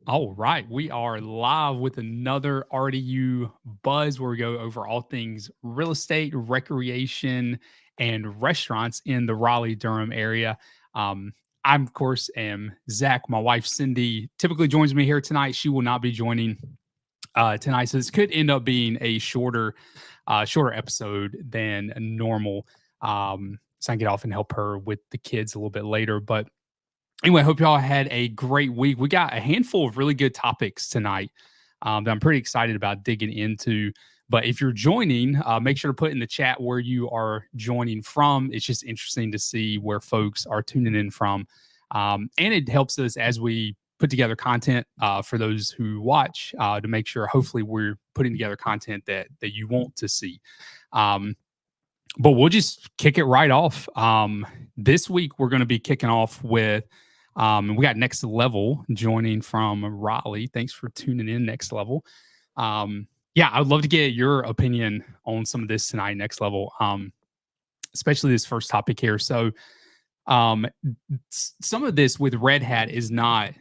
All right, we are live with another RDU Buzz where we go over all things real estate, recreation, and restaurants in the Raleigh-Durham area. Um, I'm, of course, am Zach. My wife, Cindy, typically joins me here tonight. She will not be joining tonight, so this could end up being a shorter episode than normal. So I can get off and help her with the kids a little bit later, but anyway, I hope y'all had a great week. We got a handful of really good topics tonight that I'm pretty excited about digging into. But if you're joining, make sure to put in the chat where you are joining from. It's just interesting to see where folks are tuning in from. And it helps us as we put together content for those who watch to make sure, hopefully, we're putting together content that you want to see. But we'll just kick it right off. This week, we're going to be kicking off with we got Next Level joining from Raleigh. Thanks for tuning in, Next Level. Yeah, I'd love to get your opinion on some of this tonight, Next Level, especially this first topic here. So, some of this with Red Hat is not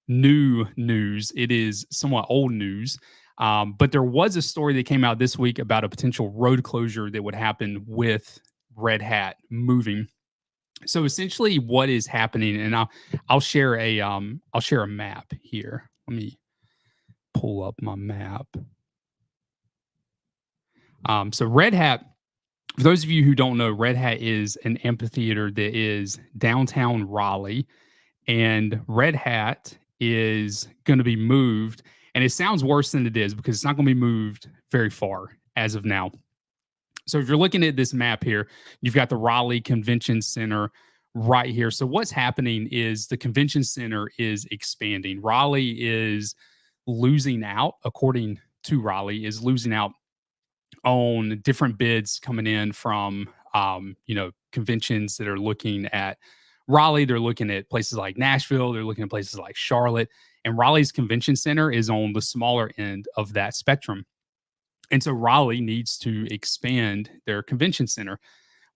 new news, it is somewhat old news. But there was a story that came out this week about a potential road closure that would happen with Red Hat moving. So essentially, what is happening, and I'll share a map here. Let me pull up my map. So Red Hat, for those of you who don't know, Red Hat is an amphitheater that is downtown Raleigh, and Red Hat is going to be moved. And it sounds worse than it is because it's not going to be moved very far as of now. So if you're looking at this map here, you've got the Raleigh Convention Center right here. So what's happening is the convention center is expanding. Raleigh is losing out, according to Raleigh, is losing out on different bids coming in from conventions that are looking at Raleigh. They're looking at places like Nashville. They're looking at places like Charlotte. And Raleigh's convention center is on the smaller end of that spectrum. And so Raleigh needs to expand their convention center.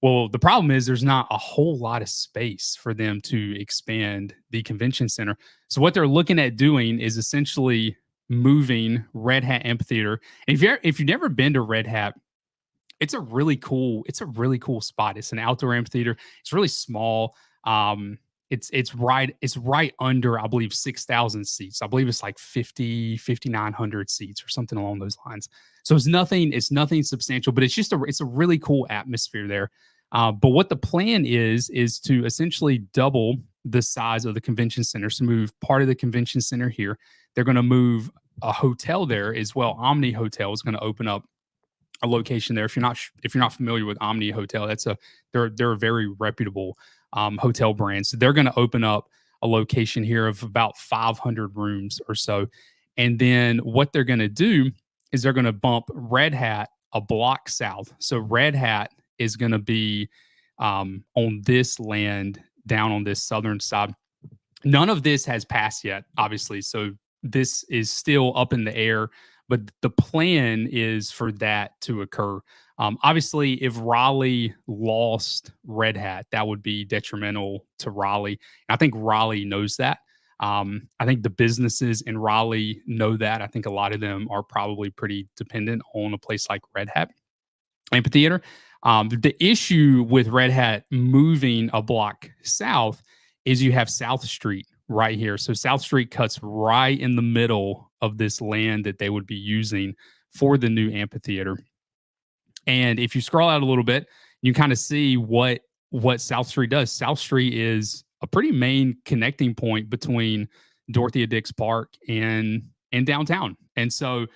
Well, the problem is there's not a whole lot of space for them to expand the convention center. So what they're looking at doing is essentially moving Red Hat Amphitheater. And if you've never been to Red Hat, it's a really cool spot. It's an outdoor amphitheater. It's really small. It's right under, I believe, 6,000 seats. I believe it's like 5,900 seats or something along those lines. So it's nothing substantial, but it's a really cool atmosphere there. But what the plan is to essentially double the size of the convention center. So move part of the convention center here. They're going to move a hotel there as well. Omni Hotel is going to open up a location there. If you're not familiar with Omni Hotel, they're a very reputable hotel brand. So they're going to open up a location here of about 500 rooms or so. And then what they're going to do is they're going to bump Red Hat a block south. So Red Hat is going to be on this land down on this southern side. None of this has passed yet, obviously. So this is still up in the air, but the plan is for that to occur. Obviously, if Raleigh lost Red Hat, that would be detrimental to Raleigh. And I think Raleigh knows that. I think the businesses in Raleigh know that. I think a lot of them are probably pretty dependent on a place like Red Hat Amphitheater. The issue with Red Hat moving a block south is you have South Street right here. So South Street cuts right in the middle of this land that they would be using for the new amphitheater. And if you scroll out a little bit, you kind of see what South Street does. South Street is a pretty main connecting point between Dorothea Dix Park and downtown. And so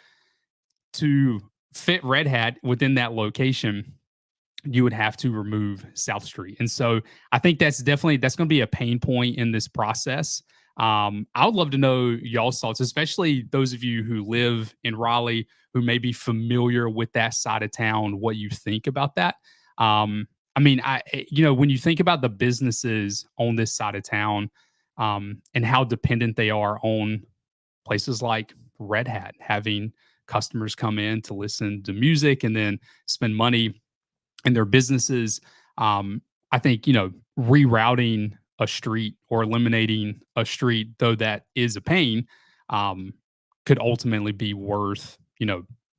to fit Red Hat within that location, you would have to remove South Street. And so I think that's going to be a pain point in this process. I would love to know y'all's thoughts, especially those of you who live in Raleigh, who may be familiar with that side of town, what you think about that. When you think about the businesses on this side of town, and how dependent they are on places like Red Hat, having customers come in to listen to music and then spend money in their businesses. I think, rerouting a street or eliminating a street, though that is a pain, um, could ultimately be worth,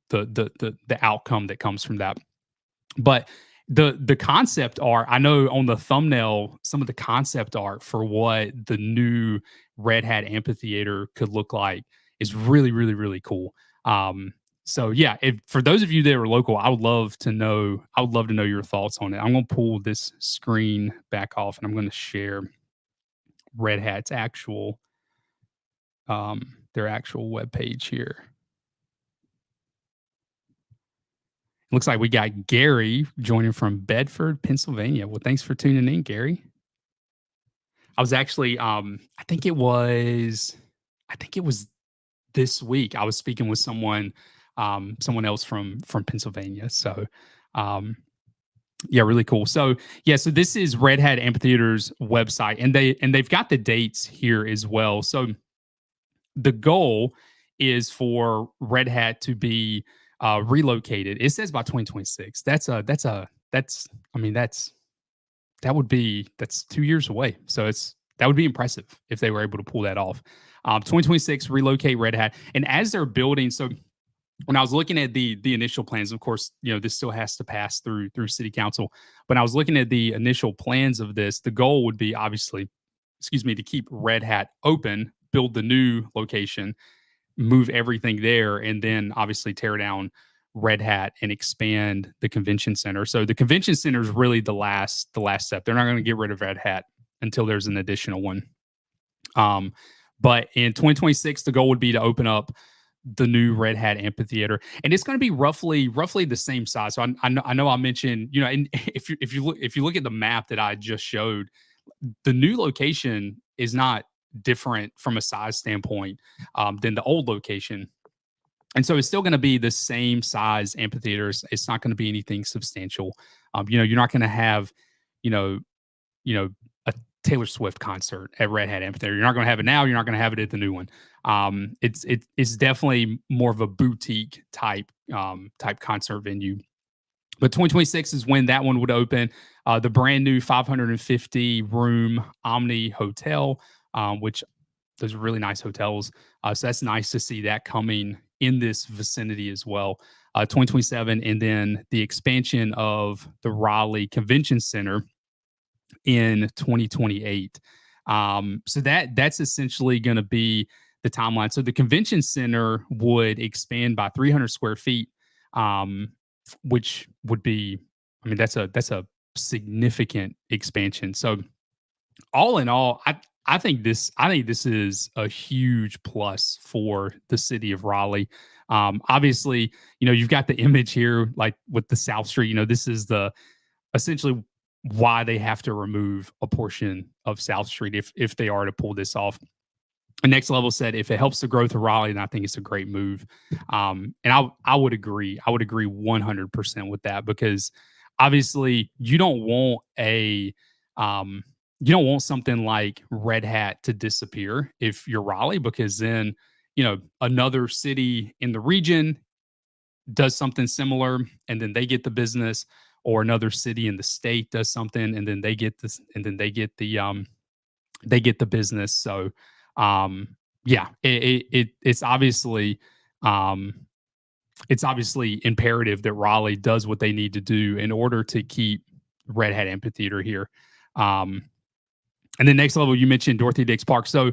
the outcome that comes from that. But the concept art, I know on the thumbnail, some of the concept art for what the new Red Hat Amphitheater could look like is really, really, really cool. So yeah, if for those of you that are local, I would love to know your thoughts on it. I'm gonna pull this screen back off and I'm gonna share Red Hat's their actual webpage here. Looks like we got Gary joining from Bedford, Pennsylvania. Well, thanks for tuning in, Gary. I was actually, I think it was this week. I was speaking with someone else from Pennsylvania. So, um, yeah, really cool. So, yeah, so this is Red Hat Amphitheater's website, and they've got the dates here as well. So, the goal is for Red Hat to be relocated. It says by 2026. I mean, that's 2 years away. So that would be impressive if they were able to pull that off. 2026 relocate Red Hat, and as they're building, so when I was looking at the initial plans, of course, this still has to pass through city council. But I was looking at the initial plans of this. The goal would be obviously, excuse me, to keep Red Hat open, build the new location, move everything there, and then obviously tear down Red Hat and expand the convention center. So the convention center is really the last step. They're not going to get rid of Red Hat until there's an additional one. But in 2026, the goal would be to open up the new Red Hat Amphitheater, and it's going to be roughly the same size. So I know I mentioned, and if you look at the map that I just showed, the new location is not different from a size standpoint than the old location. And so it's still going to be the same size amphitheaters. It's not going to be anything substantial. You're not going to have, you know, a Taylor Swift concert at Red Hat Amphitheater. You're not going to have it now. You're not going to have it at the new one. It's definitely more of a boutique type concert venue. But 2026 is when that one would open. The brand new 550 room Omni Hotel, which those are really nice hotels. So that's nice to see that coming in this vicinity as well. 2027, and then the expansion of the Raleigh Convention Center in 2028. So that's essentially going to be the timeline. So the convention center would expand by 300 square feet, which would be, I mean, that's a significant expansion. So all in all, I think this is a huge plus for the city of Raleigh. Obviously, you've got the image here, like with the South Street. This is essentially why they have to remove a portion of South Street if they are to pull this off. And Next Level said if it helps the growth of Raleigh, then I think it's a great move. And I would agree. I would agree 100% with that, because obviously you don't want something like Red Hat to disappear if you're Raleigh, because then another city in the region does something similar and then they get the business, or another city in the state does something and then they get this, and then they get the business. So yeah, it's obviously imperative that Raleigh does what they need to do in order to keep Red Hat Amphitheater here. And then Next Level, you mentioned Dorothy Dix Park. So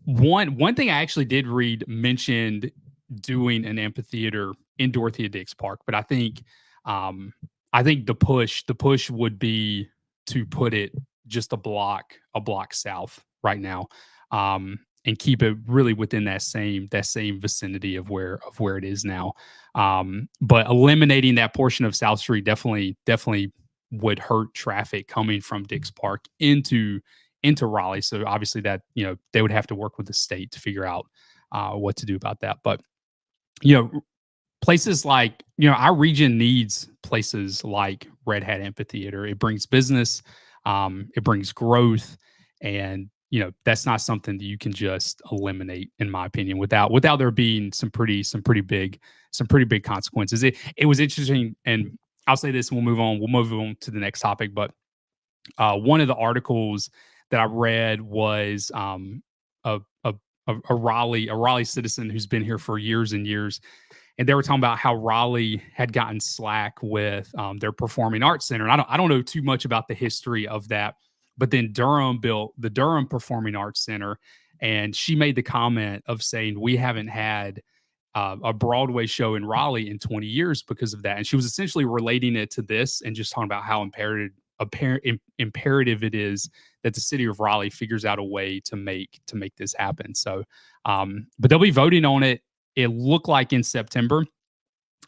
one thing I actually did read mentioned doing an amphitheater in Dorothea Dix Park, but I think the push would be to put it just a block south right now, and keep it really within that same vicinity of where it is now. But eliminating that portion of South Street definitely would hurt traffic coming from Dix Park into Raleigh. So obviously that they would have to work with the state to figure out what to do about that. But places like, our region needs places like Red Hat Amphitheater. It brings business, it brings growth, and that's not something that you can just eliminate, in my opinion, without there being some pretty big consequences. It was interesting, and I'll say this and we'll move on to the next topic. But one of the articles that I read was a, a a Raleigh citizen who's been here for years and years, and they were talking about how Raleigh had gotten slack with their performing arts center. And I don't know too much about the history of that, but then Durham built the Durham Performing Arts Center, and she made the comment of saying we haven't had a Broadway show in Raleigh in 20 years because of that. And she was essentially relating it to this and just talking about how imperative it is that the city of Raleigh figures out a way to make this happen. So, but they'll be voting on it. It looked like in September,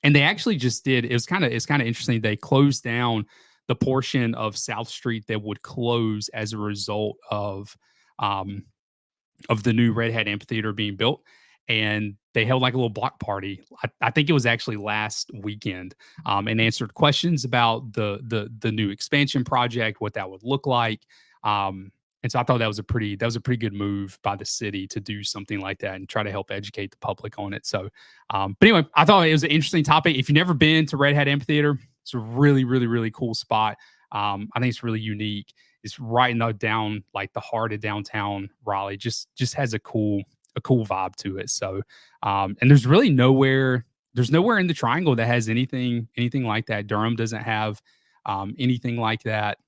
and they actually just did. It's kind of interesting. They closed down the portion of South Street that would close as a result of the new Red Hat Amphitheater being built. And they held like a little block party. I think it was actually last weekend, and answered questions about the new expansion project, what that would look like. And so I thought that was a pretty good move by the city to do something like that and try to help educate the public on it. So, but anyway, I thought it was an interesting topic. If you've never been to Red Hat Amphitheater, it's a really, really, really cool spot. I think it's really unique. It's right in the heart of downtown Raleigh. Just has a cool vibe to it. So, and there's really nowhere in the Triangle that has anything like that. Durham doesn't have anything like that.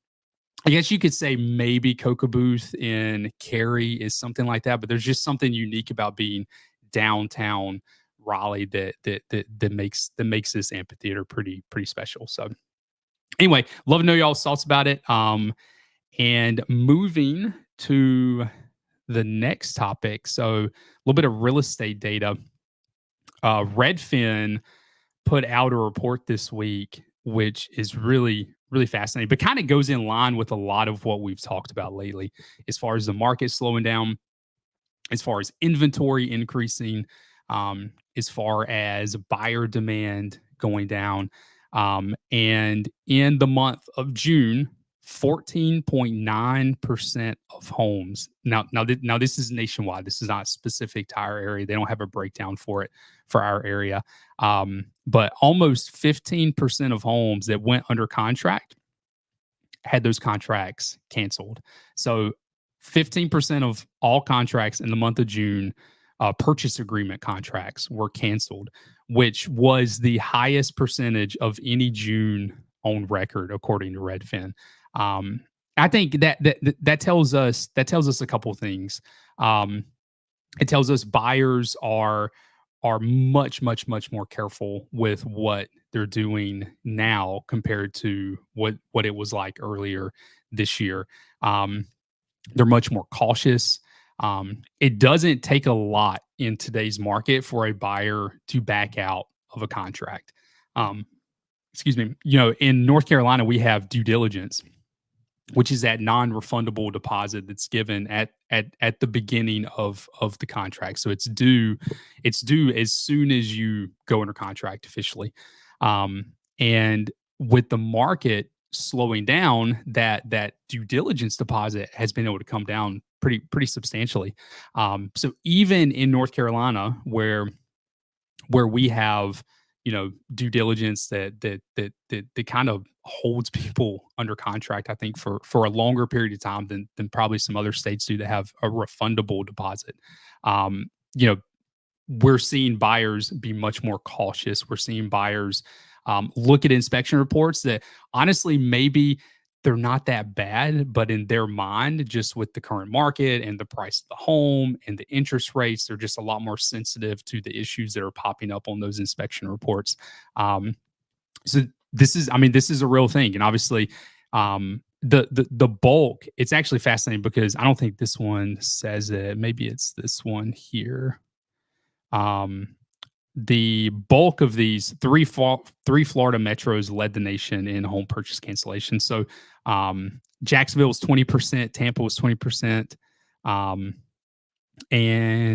I guess you could say maybe Cocoa Booth in Cary is something like that, but there's just something unique about being downtown Raleigh that makes this amphitheater pretty special. So anyway, love to know y'all's thoughts about it. And moving to the next topic, so a little bit of real estate data. Redfin put out a report this week, which is really, really fascinating, but kind of goes in line with a lot of what we've talked about lately, as far as the market slowing down, as far as inventory increasing, as far as buyer demand going down. And in the month of June, 14.9% of homes. Now this is nationwide. This is not specific to our area. They don't have a breakdown for it for our area. But almost 15% of homes that went under contract had those contracts canceled. So 15% of all contracts in the month of June, purchase agreement contracts, were canceled, which was the highest percentage of any June on record, according to Redfin. I think that tells us a couple of things. It tells us buyers are much more careful with what they're doing now compared to what it was like earlier this year. They're much more cautious. It doesn't take a lot in today's market for a buyer to back out of a contract. Excuse me. In North Carolina, we have due diligence, which is that non-refundable deposit that's given at the beginning of the contract. So it's due as soon as you go under contract officially. And with the market slowing down, that due diligence deposit has been able to come down pretty substantially. So even in North Carolina, where we have due diligence that kind of holds people under contract, I think for a longer period of time than probably some other states do that have a refundable deposit. We're seeing buyers be much more cautious. We're seeing buyers look at inspection reports that honestly maybe they're not that bad, but in their mind, just with the current market and the price of the home and the interest rates, they're just a lot more sensitive to the issues that are popping up on those inspection reports. So this is a real thing. And obviously, the bulk, it's actually fascinating because I don't think this one says it. Maybe it's this one here. The bulk of these three Florida metros led the nation in home purchase cancellation. So Jacksonville was 20%, Tampa was 20%, and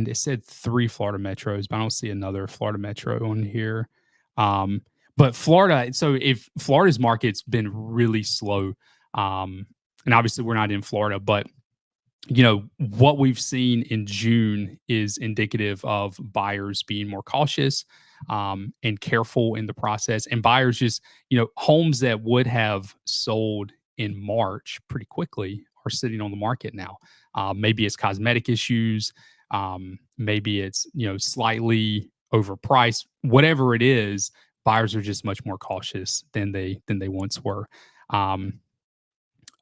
it said 3 Florida metros, but I don't see another Florida metro on here. But Florida, so if Florida's market's been really slow, and obviously we're not in Florida, but what we've seen in June is indicative of buyers being more cautious and careful in the process, and buyers just, homes that would have sold in March pretty quickly are sitting on the market now. Maybe it's cosmetic issues, maybe it's slightly overpriced. Whatever it is, buyers are just much more cautious than they once were. Um,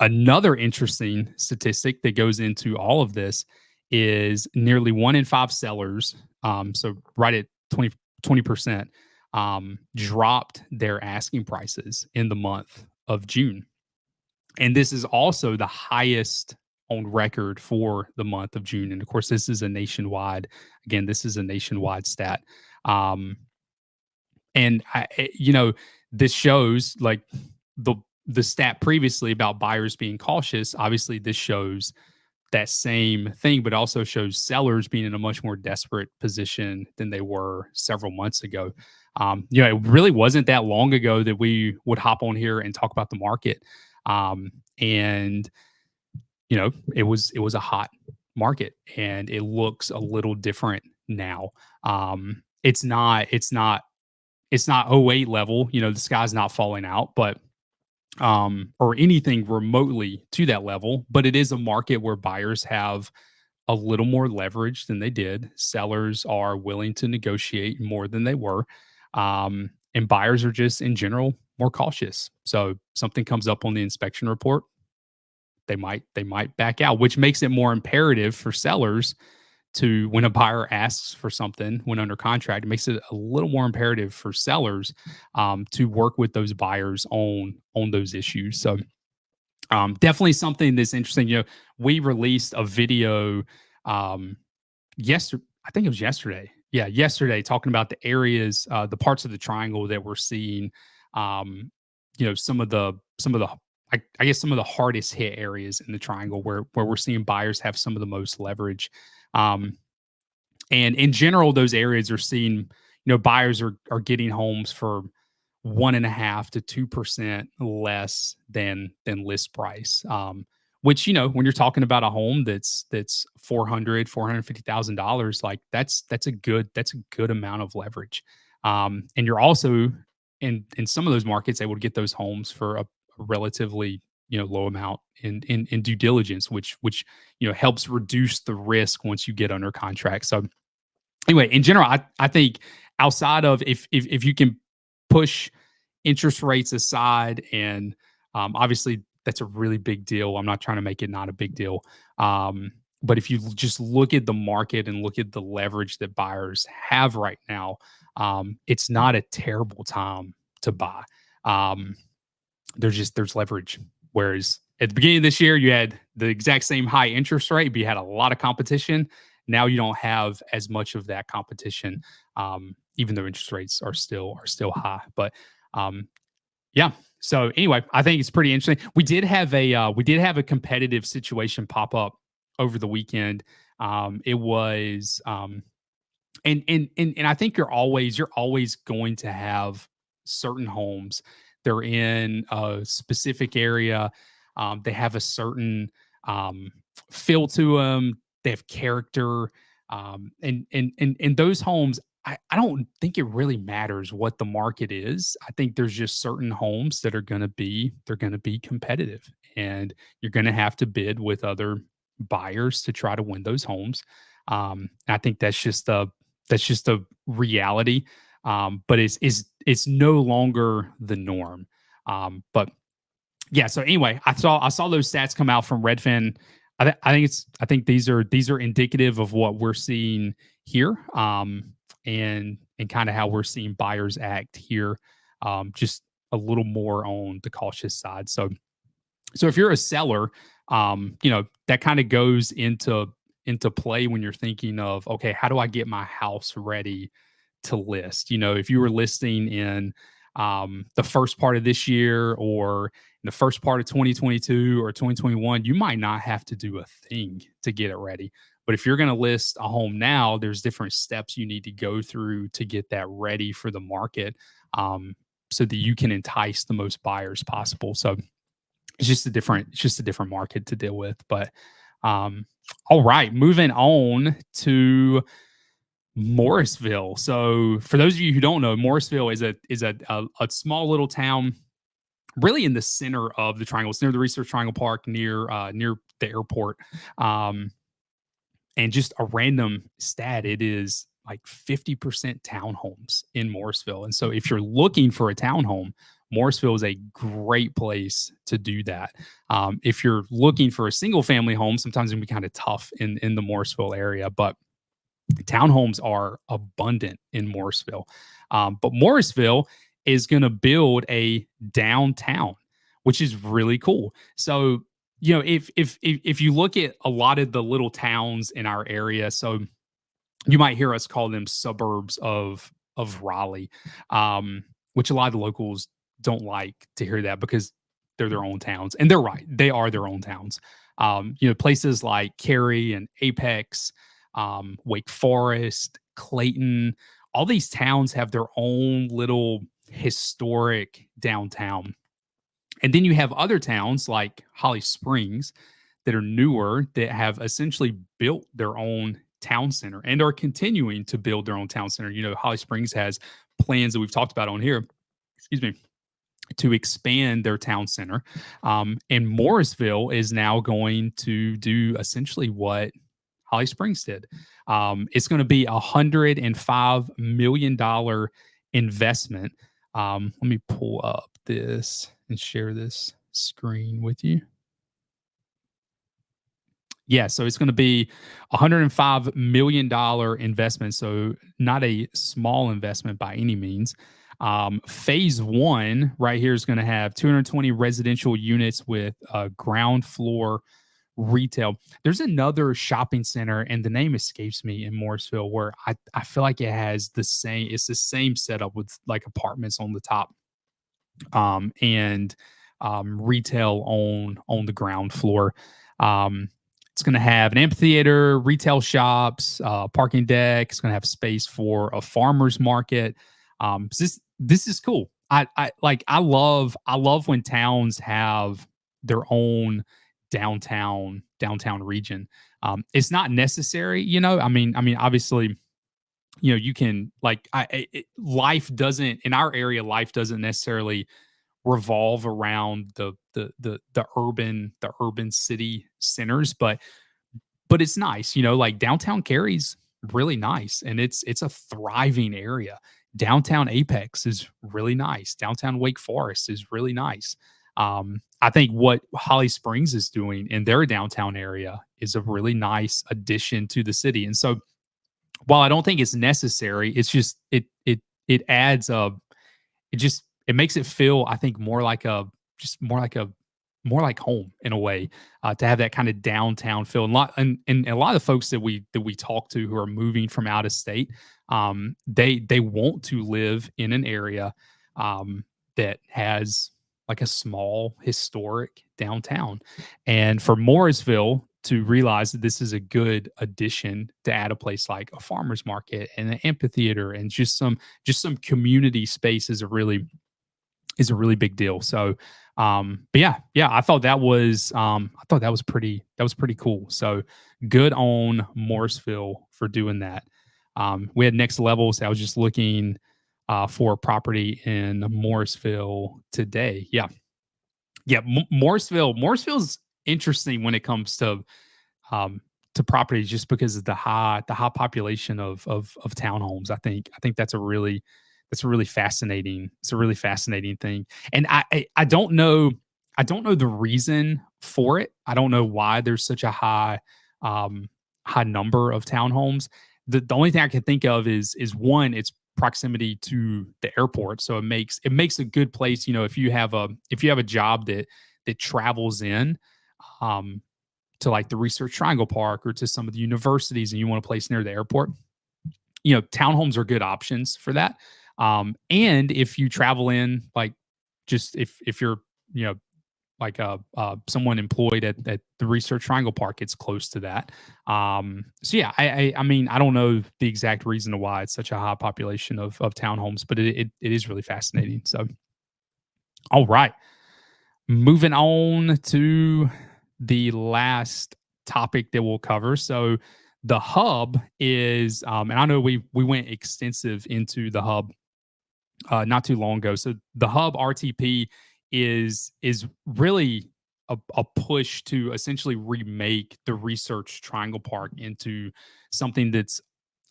Another interesting statistic that goes into all of this is nearly 1 in 5 sellers, so right at 20%, dropped their asking prices in the month of June. And this is also the highest on record for the month of June. And of course, this is a nationwide stat. Um, and this shows like the the stat previously about buyers being cautious. Obviously, this shows that same thing, but also shows sellers being in a much more desperate position than they were several months ago. It really wasn't that long ago that we would hop on here and talk about the market. And it was a hot market, and it looks a little different now. It's not '08 level. The sky's not falling out, but or anything remotely to that level. But it is a market where buyers have a little more leverage than they did. Sellers are willing to negotiate more than they were. And buyers are just in general more cautious. So something comes up on the inspection report, they might back out, which makes it more imperative for sellers to, when a buyer asks for something when under contract, it makes it a little more imperative for sellers to work with those buyers on those issues. So definitely something that's interesting. We released a video yesterday. I think it was yesterday. Yeah, yesterday, talking about the areas, the parts of the triangle that we're seeing. Some of the I guess some of the hardest hit areas in the triangle where we're seeing buyers have some of the most leverage. And in general, those areas are seeing, buyers are getting homes for 1.5 to 2% less than list price. Which, when you're talking about a home that's $450,000, like that's a good amount of leverage. And you're also in some of those markets able to get those homes for a relatively low amount in due diligence, which helps reduce the risk once you get under contract. So anyway, in general, I think outside of if you can push interest rates aside, and obviously that's a really big deal. I'm not trying to make it not a big deal. But if you just look at the market and look at the leverage that buyers have right now, it's not a terrible time to buy. There's leverage. Whereas at the beginning of this year, you had the exact same high interest rate, but you had a lot of competition. Now you don't have as much of that competition, even though interest rates are still high. But yeah. So anyway, I think it's pretty interesting. We did have a competitive situation pop up over the weekend. It was and I think you're always going to have certain homes. They're in a specific area. They have a certain feel to them. They have character. And those homes, I don't think it really matters what the market is. I think there's just certain homes that are going to be competitive, and you're going to have to bid with other buyers to try to win those homes. I think that's just a reality. But it's no longer the norm. But yeah. So anyway, I saw those stats come out from Redfin. I think these are indicative of what we're seeing here. And kind of how we're seeing buyers act here, just a little more on the cautious side. So if you're a seller, that kind of goes into play when you're thinking of, okay, how do I get my house ready to list? If you were listing in the first part of this year, or in the first part of 2022 or 2021, you might not have to do a thing to get it ready. But if you're going to list a home now, there's different steps you need to go through to get that ready for the market, so that you can entice the most buyers possible. So it's just a different market to deal with. But all right, moving on to Morrisville. So for those of you who don't know, Morrisville is a small little town, really in the center of the triangle. It's near the Research Triangle Park, near the airport. Um, and just a random stat, it is like 50% townhomes in Morrisville. And so if you're looking for a townhome, Morrisville is a great place to do that. If you're looking for a single family home, sometimes it can be kind of tough in the Morrisville area, but townhomes are abundant in Morrisville. But Morrisville is going to build a downtown, which is really cool. So, you know, if you look at a lot of the little towns in our area, so you might hear us call them suburbs of Raleigh, which a lot of the locals don't like to hear that because they're their own towns, and they're right, they are their own towns. You know, places like Cary and Apex, Wake Forest, Clayton, all these towns have their own little historic downtown. And then you have other towns like Holly Springs that are newer that have essentially built their own town center and are continuing to build their own town center. You know, Holly Springs has plans that we've talked about on here, excuse me, to expand their town center. And Morrisville is now going to do essentially what Holly Springs did. It's going to be $105 million investment. Let me pull up this and share this screen with you. Yeah, so it's going to be $105 million investment. So not a small investment by any means. Phase one right here is going to have 220 residential units with ground floor retail. There's another shopping center, and the name escapes me, in Morrisville, where I feel like it has it's the same setup with like apartments on the top, and retail on the ground floor. It's going to have an amphitheater, retail shops, parking deck. It's going to have space for a farmer's market. This is cool. I love when towns have their own downtown region. It's not necessary, you know. I mean, obviously, you know, you can like life doesn't in our area. Life doesn't necessarily revolve around the urban city centers, but it's nice, you know, like downtown Cary's really nice, and it's a thriving area. Downtown Apex is really nice. Downtown Wake Forest is really nice. I think what Holly Springs is doing in their downtown area is a really nice addition to the city. And so while I don't think it's necessary, it's just it adds a it makes it feel, I think, more like more like home in a way, to have that kind of downtown feel. And a lot of folks that we talk to who are moving from out of state, they want to live in an area that has like a small historic downtown. And for Morrisville to realize that this is a good addition to add a place like a farmer's market and an amphitheater and just some community space is a really big deal. So, but yeah, I thought that was pretty cool. So good on Morrisville for doing that. We had Next Levels. I was just looking for a property in Morrisville today. Yeah, yeah, Morrisville's interesting when it comes to properties, just because of the high population of townhomes. I think that's a really fascinating thing. And I don't know the reason for it. I don't know why there's such a high number of townhomes. The only thing I can think of is one, it's proximity to the airport, so it makes a good place. You know, if you have a job that travels in, to like the Research Triangle Park or to some of the universities, and you want a place near the airport, you know, townhomes are good options for that. And if you travel in, like, just if you're, you know, like someone employed at the Research Triangle Park, it's close to that. So yeah, I mean, I don't know the exact reason why it's such a high population of townhomes, but it is really fascinating. So, all right, moving on to the last topic that we'll cover. So the hub is, and I know we went extensive into the hub not too long ago. So the HUB RTP is really a push to essentially remake the Research Triangle Park into something that's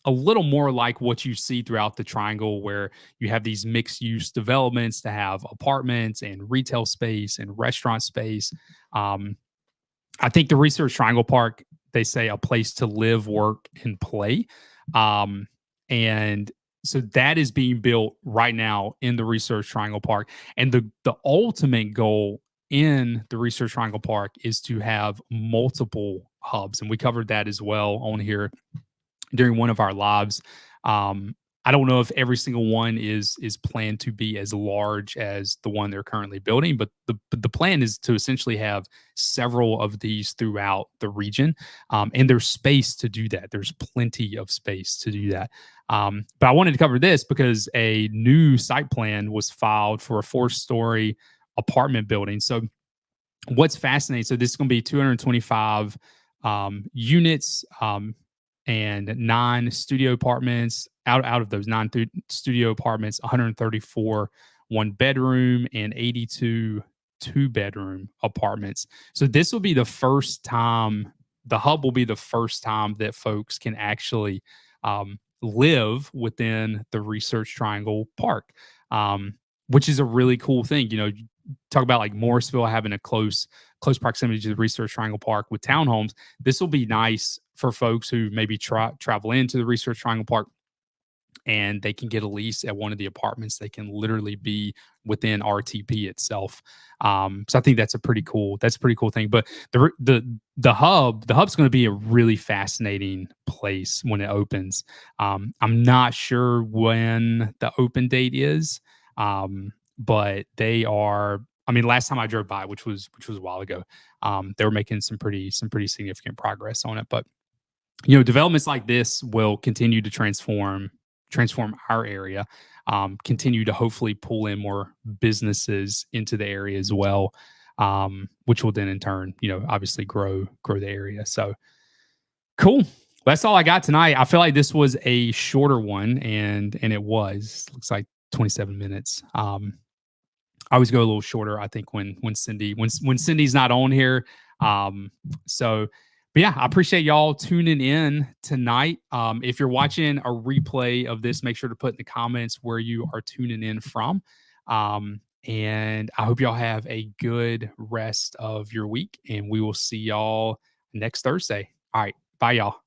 a little more like what you see throughout the triangle, where you have these mixed use developments to have apartments and retail space and restaurant space. Um, I think the Research Triangle Park, they say a place to live, work, and play. Um, and so that is being built right now in the Research Triangle Park. And the ultimate goal in the Research Triangle Park is to have multiple hubs. And we covered that as well on here during one of our lives. Um, I don't know if every single one is planned to be as large as the one they're currently building, but the plan is to essentially have several of these throughout the region, and there's space to do that. There's plenty of space to do that. But I wanted to cover this because a new site plan was filed for a 4-story apartment building. So what's fascinating? So this is going to be 225 units. And 9 studio apartments. Out of those 9 studio apartments, 134 1-bedroom and 82 2-bedroom apartments. So this will be the first time, the hub will be the first time that folks can actually live within the Research Triangle Park, which is a really cool thing. You know, talk about like Morrisville having a close proximity to the Research Triangle Park with townhomes. This will be nice for folks who maybe travel into the Research Triangle Park and they can get a lease at one of the apartments. They can literally be within RTP itself. So I think that's a pretty cool thing. But the hub's going to be a really fascinating place when it opens. I'm not sure when the open date is, but they are. I mean, last time I drove by, which was a while ago, they were making some pretty significant progress on it. But you know, developments like this will continue to transform our area, continue to hopefully pull in more businesses into the area as well, which will then in turn, you know, obviously grow the area. So cool. That's all I got tonight. I feel like this was a shorter one, and it looks like 27 minutes. I always go a little shorter, I think, when Cindy's not on here. So but yeah, I appreciate y'all tuning in tonight. If you're watching a replay of this, make sure to put in the comments where you are tuning in from. And I hope y'all have a good rest of your week, and we will see y'all next Thursday. All right. Bye, y'all.